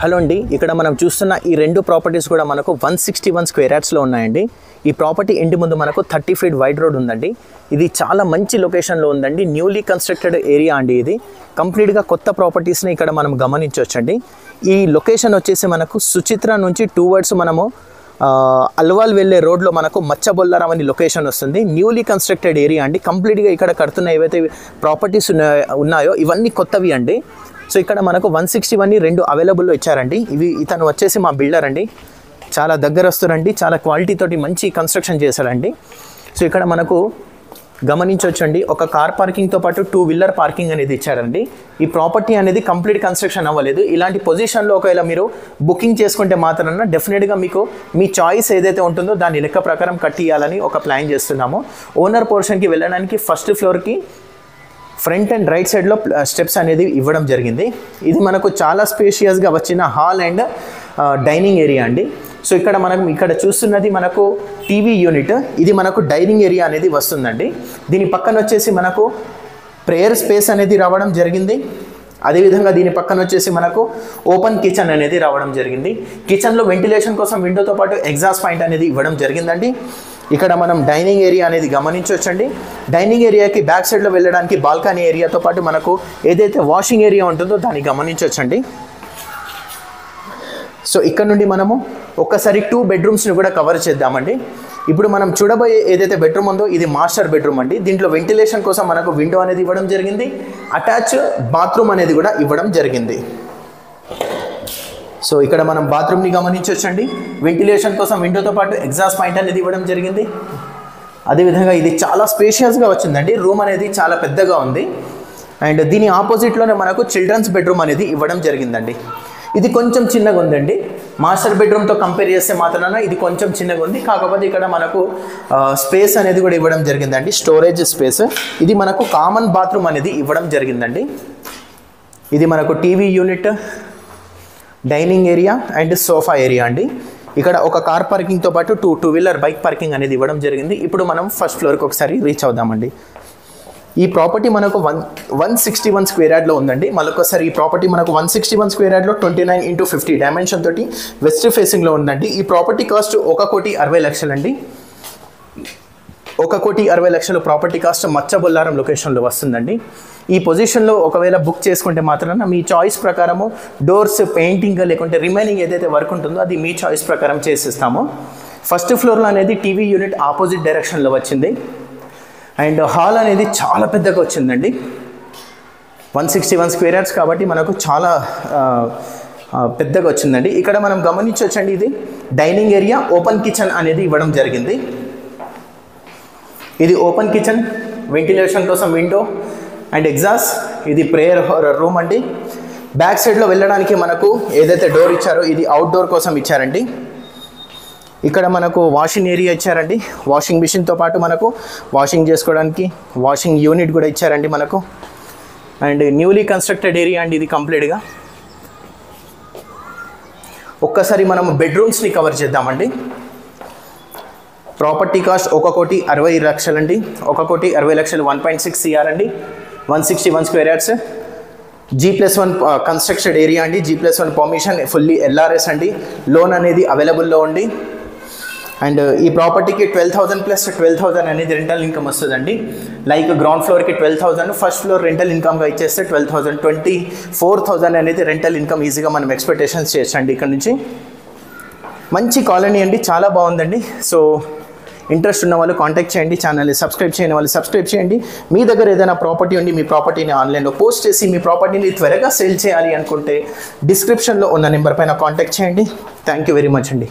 Hello అండి, ఇక్కడ మనం చూస్తున్న ఈ రెండు ప్రాపర్టీస్ కూడా మనకు 161 స్క్వేర్ యార్డ్స్లో ఉన్నాయండి. ఈ ప్రాపర్టీ ఇంటి ముందు మనకు 30 ఫీట్ వైడ్ రోడ్ ఉందండి. ఇది చాలా మంచి లొకేషన్లో ఉందండి. న్యూలీ కన్స్ట్రక్టెడ్ ఏరియా అండి. ఇది కంప్లీట్గా కొత్త ప్రాపర్టీస్ని ఇక్కడ మనం గమనించవచ్చండి. ఈ లొకేషన్ వచ్చేసి మనకు సుచిత్ర నుంచి టువర్డ్స్ మనము అల్వాల్ వెళ్ళే రోడ్లో మనకు మచ్చబొల్లారం అని లొకేషన్ వస్తుంది. న్యూలీ కన్స్ట్రక్టెడ్ ఏరియా అండి. కంప్లీట్గా ఇక్కడ కడుతున్న ఏవైతే ప్రాపర్టీస్ ఉన్నాయో ఇవన్నీ కొత్తవి అండి. సో ఇక్కడ మనకు 161 రెండు అవైలబుల్లో ఇచ్చారండి. ఇతను వచ్చేసి మా బిల్డర్ అండి. చాలా దగ్గరస్తురండి. చాలా క్వాలిటీ తోటి మంచి కన్స్ట్రక్షన్ చేశాడండి. సో ఇక్కడ మనకు గమనించవచ్చండి, ఒక కార్ పార్కింగ్తో పాటు 2 వీలర్ పార్కింగ్ అనేది ఇచ్చారండి. ఈ ప్రాపర్టీ అనేది కంప్లీట్ కన్స్ట్రక్షన్ అవ్వలేదు. ఇలాంటి పొజిషన్లో ఒకవేళ మీరు బుకింగ్ చేసుకుంటే మాత్రాన డెఫినెట్గా మీకు మీ చాయిస్ ఏదైతే ఉంటుందో దాని లెక్క ప్రకారం కట్టియాలని ఒక ప్లాన్ చేస్తున్నాము. ఓనర్ పోర్షన్కి వెళ్ళడానికి ఫస్ట్ ఫ్లోర్కి ఫ్రంట్ అండ్ రైట్ సైడ్లో స్టెప్స్ అనేది ఇవ్వడం జరిగింది. ఇది మనకు చాలా స్పేషియస్గా వచ్చిన హాల్ అండ్ డైనింగ్ ఏరియా అండి. సో ఇక్కడ చూస్తున్నది మనకు టీవీ యూనిట్. ఇది మనకు డైనింగ్ ఏరియా అనేది వస్తుందండి. దీని పక్కన వచ్చేసి మనకు ప్రేయర్ స్పేస్ అనేది రావడం జరిగింది. అదేవిధంగా దీని పక్కన వచ్చేసి మనకు ఓపెన్ కిచెన్ అనేది రావడం జరిగింది. కిచెన్లో వెంటిలేషన్ కోసం విండోతో పాటు ఎగ్జాస్ట్ పాయింట్ అనేది ఇవ్వడం జరిగిందండి. ఇక్కడ మనం డైనింగ్ ఏరియా అనేది గమనించవచ్చండి. డైనింగ్ ఏరియాకి బ్యాక్ సైడ్లో వెళ్ళడానికి బాల్కనీ ఏరియాతో పాటు మనకు ఏదైతే వాషింగ్ ఏరియా ఉంటుందో దాన్ని గమనించవచ్చండి. సో ఇక్కడ నుండి మనము ఒక్కసారి 2 బెడ్రూమ్స్ని కూడా కవర్ చేద్దామండి. ఇప్పుడు మనం చూడబోయే ఏదైతే బెడ్రూమ్ ఉందో ఇది మాస్టర్ బెడ్రూమ్ అండి. దీంట్లో వెంటిలేషన్ కోసం మనకు విండో అనేది ఇవ్వడం జరిగింది. అటాచ్ బాత్రూమ్ అనేది కూడా ఇవ్వడం జరిగింది. సో ఇక్కడ మనం బాత్రూమ్ని గమనించవచ్చండి. వెంటిలేషన్ కోసం విండోతో పాటు ఎగ్జాస్ట్ పాయింట్ అనేది ఇవ్వడం జరిగింది. అదేవిధంగా ఇది చాలా స్పేషియస్గా వచ్చిందండి. రూమ్ అనేది చాలా పెద్దగా ఉంది. అండ్ దీని ఆపోజిట్లోనే మనకు చిల్డ్రన్స్ బెడ్రూమ్ అనేది ఇవ్వడం జరిగిందండి. ఇది కొంచెం చిన్నగా ఉందండి. మాస్టర్ బెడ్రూమ్తో కంపేర్ చేస్తే మాత్రాన ఇది కొంచెం చిన్నగా ఉంది. కాకపోతే ఇక్కడ మనకు స్పేస్ అనేది కూడా ఇవ్వడం జరిగిందండి, స్టోరేజ్ స్పేస్. ఇది మనకు కామన్ బాత్రూమ్ అనేది ఇవ్వడం జరిగిందండి. ఇది మనకు TV unit, dining area and sofa area అండి. ఇక్కడ ఒక కార్ పార్కింగ్తో పాటు 2 వీలర్ బైక్ పార్కింగ్ అనేది ఇవ్వడం జరిగింది. ఇప్పుడు మనం ఫస్ట్ ఫ్లోర్కి ఒకసారి రీచ్ అవుదామండి. ఈ ప్రాపర్టీ మనకు 161 స్క్వేర్ యార్డ్లో ఉందండి. మరొకసారి ఈ ప్రాపర్టీ మనకు 161 స్క్వేర్ యార్డ్లో 29x50 డైమెన్షన్ తోటి వెస్ట్ ఫేసింగ్లో ఉందండి. ఈ ప్రాపర్టీ కాస్ట్ 1,60,00,000 అండి. 1,60,00,000 ప్రాపర్టీ కాస్ట్ మచ్చబొల్లారం లొకేషన్లో వస్తుందండి. ఈ పొజిషన్లో ఒకవేళ బుక్ చేసుకుంటే మాత్రాన మీ చాయిస్ ప్రకారము డోర్స్, పెయింటింగ్ లేకుంటే రిమైనింగ్ ఏదైతే వర్క్ ఉంటుందో అది మీ చాయిస్ ప్రకారం చేసిస్తాము. ఫస్ట్ ఫ్లోర్లో అనేది టీవీ యూనిట్ ఆపోజిట్ డైరెక్షన్లో వచ్చింది. అండ్ హాల్ అనేది చాలా పెద్దగా వచ్చిందండి. 161 స్క్వేర్ యార్డ్స్ కాబట్టి మనకు చాలా పెద్దగా వచ్చిందండి. ఇక్కడ మనం గమనించవచ్చండి, ఇది డైనింగ్ ఏరియా, ఓపెన్ కిచెన్ అనేది ఇవ్వడం జరిగింది. ఇది ఓపెన్ కిచెన్, వెంటిలేషన్ కోసం విండో అండ్ ఎగ్జాస్ట్. ఇది ప్రేయర్ రూమ్ అండి. బ్యాక్ సైడ్లో వెళ్ళడానికి మనకు ఏదైతే డోర్ ఇచ్చారో ఇది అవుట్డోర్ కోసం ఇచ్చారండి. ఇక్కడ మనకు వాషింగ్ ఏరియా ఇచ్చారండి. వాషింగ్ మిషన్తో పాటు మనకు వాషింగ్ చేసుకోవడానికి వాషింగ్ యూనిట్ కూడా ఇచ్చారండి మనకు. అండ్ న్యూలీ కన్స్ట్రక్టెడ్ ఏరియా అండి ఇది కంప్లీట్గా. ఒక్కసారి మనం బెడ్రూమ్స్ని కవర్ చేద్దామండి. ప్రాపర్టీ కాస్ట్ 1,60,60,00,000 అండి. 1,60,60,000 1.6 CR అండి. 161 square yards, G+1 constructed area అండి. G+1 పర్మిషన్, ఫుల్లీ LRS అండి. లోన్ అనేది అవైలబుల్లో ఉంది. అండ్ ఈ ప్రాపర్టీకి 12,000 + 12,000 అనేది రెంటల్ ఇన్కమ్ వస్తుందండి. లైక్ గ్రౌండ్ ఫ్లోర్కి 12,000, ఫస్ట్ ఫ్లోర్ రెంటల్ ఇన్కమ్గా ఇచ్చేస్తే 12,000, 24,000 అనేది రెంటల్ ఇన్కమ్ ఈజీగా మనం ఎక్స్పెక్టేషన్స్ చేయొచ్చండి. ఇక్కడ నుంచి మంచి కాలనీ అండి, చాలా బాగుందండి. సో ఇంట్రెస్ట్ ఉన్న వాళ్ళు కాంటాక్ట్ చేయండి. ఛానల్ని సబ్స్క్రైబ్ చేయని వాళ్ళు సబ్స్క్రైబ్ చేయండి. మీ దగ్గర ఏదైనా ప్రాపర్టీ ఉండి మీ ప్రాపర్టీని ఆన్లైన్లో పోస్ట్ చేసి మీ ప్రాపర్టీని త్వరగా సేల్ చేయాలి అనుకుంటే డిస్క్రిప్షన్లో ఉన్న నెంబర్ పైన కాంటాక్ట్ చేయండి. థ్యాంక్ యూ వెరీ మచ్ అండి.